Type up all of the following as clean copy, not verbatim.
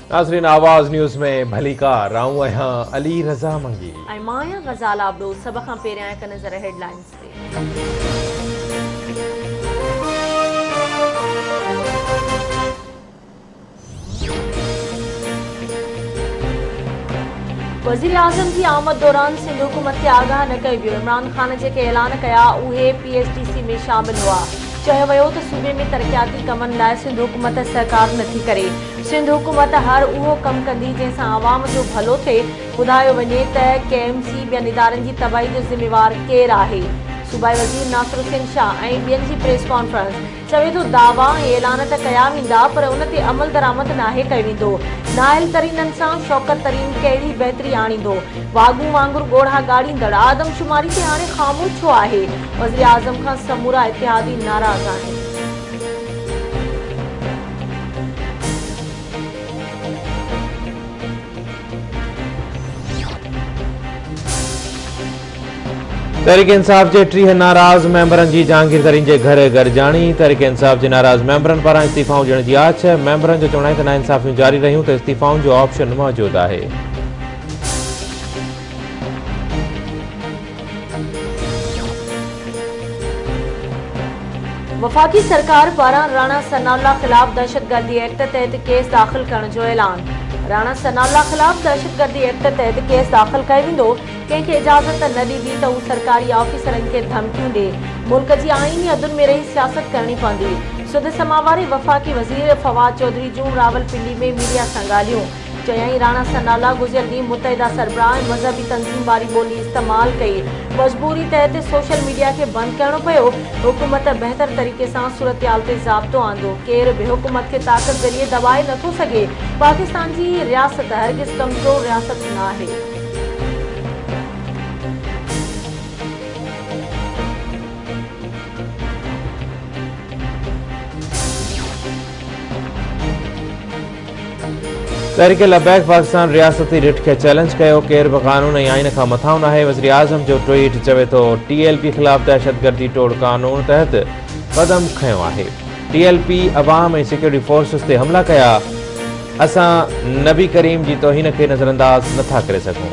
नाज़रीन, आवाज़ न्यूज़ में भली कार राऊं आहियां अली रज़ा मंगी ऐं मां आहियां ग़ज़ाल आबडो। सभ खां पहिरियां हिक नज़र हेडलाइंस ते। वज़ीर आज़म जी आमद दौरान सिंध हुकूमत खे आगाह न कयो वियो। इमरान ख़ान जेके ऐलान कया उहे PSTC में शामिल हुआ। चयो वियो त सूबे में तरक़ियाती कमनि लाइ सिंध हुकूमत सहकार नथी करे। सिंध हुकूमत हर उहो कमु कंदी जंहिंसां आवाम जो भलो थिए। ॿुधायो वञे त KMC ॿियनि इदारनि जी तबाही जो ज़िम्मेवार केरु आहे। सूबाई वज़ीर नासिर हुसैन शाह ऐं ॿियनि जी प्रेस कॉन्फ्रेंस। चवे थो दावा ऐं ऐलान त कया वेंदा पर उन ते अमल दरामद नाहे कयो वेंदो। नाहिल तरीननि सां शौकत तरीन कहिड़ी बहितरी आणींदो। वागू वांगुरु ॻोढ़ा ॻाड़ींदड़ आदमशुमारी ते हाणे ख़ामोश छो आहे। वज़ीर आज़म खां समूरा इतिहादी नाराज़ आहिनि। तहरीक इंसाफ के 30 नाराज़ मेंबरनि जी जहांगीर तरीन के घर गॾिजाणी। तहरीक इंसाफ के नाराज़ मेंबरनि पारां इस्तीफ़ाऊं ॾियण जी आछ। मेंबरनि जो चवण आहे त नाइंसाफ़ियूं जारी रहियूं त इस्तीफ़ाउनि जो ऑप्शन मौजूद आहे। वफाकी सरकार पारां राणा सनाउल्लाह ख़िलाफ़ दहशतगर्दी एक्ट तहत केस दाख़िल करण जो ऐलान। राणा सनाउल्लाह ख़िलाफ़ दहशतगर्दी एक्ट तहत केस दाख़िल कयो वेंदो। कंहिंखे इजाज़त न ॾींदी त हू सरकारी ऑफिसरनि खे धमकियूं ॾे। मुल्क जी आईनी अदुनि में रही सियासत करणी पवंदी। सुद समा वारे वफ़ाकी वज़ीर फवाद चौधरी जूं रावलपिंडी में मीडिया सां ॻाल्हियूं। चयाईं राणा सनाउल्लाह गुज़िरियल ॾींहुं मुतहिदा सरबराह ऐं मज़हबी तंज़ीम वारी ॿोली इस्तेमालु कई। मजबूरी तहत सोशल मीडिया खे बंदि करणो पियो। हुकूमत बहितर तरीक़े सां सूरतहाल ते ज़ाब्तो आंदो। केरु बि हुकूमत खे ताक़त ज़रिए दबाए नथो सघे। पाकिस्तान जी रियासत हरगिज़ कमज़ोर रियासत न आहे। तहरीक लबैक पाकिस्तान रियासती रिट के चैलेंज कयो। केर बि कानून ऐं आइन खां मथां न आहे। वज़ीर आज़म जो ट्वीट चवे थो TLP ख़िलाफ़ दहशतगर्दी टोड़ कानून तहत क़दम खयो आहे। TLP अवाम ऐं सिक्योरिटी फोर्सिस ते हमला कया। असां नबी करीम जी तौहीन खे नज़रअंदाज नथा करे सघूं।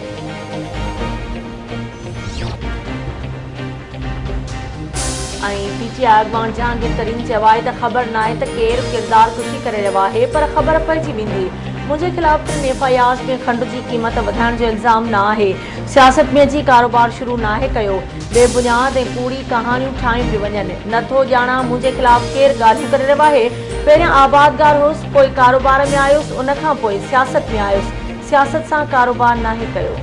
PTI अॻवान जहांगीर तरीन चयो आहे त ख़बर न आहे त केरु किरदार कुशी करे रहियो आहे पर ख़बर पइजी वेंदी। मुंहिंजे ख़िलाफ़ 3 FIRs में खंड जी क़ीमत वधाइण जो इल्ज़ाम न आहे। सियासत में अची कारोबार शुरू नाहे कयो। बेबुनियाद ऐं कूड़ी कहानियूं ठाहियूं पियूं वञनि। नथो ॼाणा मुंहिंजे ख़िलाफ़ केरु ॻाल्हियूं करे रहियो आहे। पहिरियां आबादगार हुउसि, पोइ कारोबार में आयुसि, उन खां पोइ सियासत में आयुसि। सियासत सां कारोबार नाहे कयो।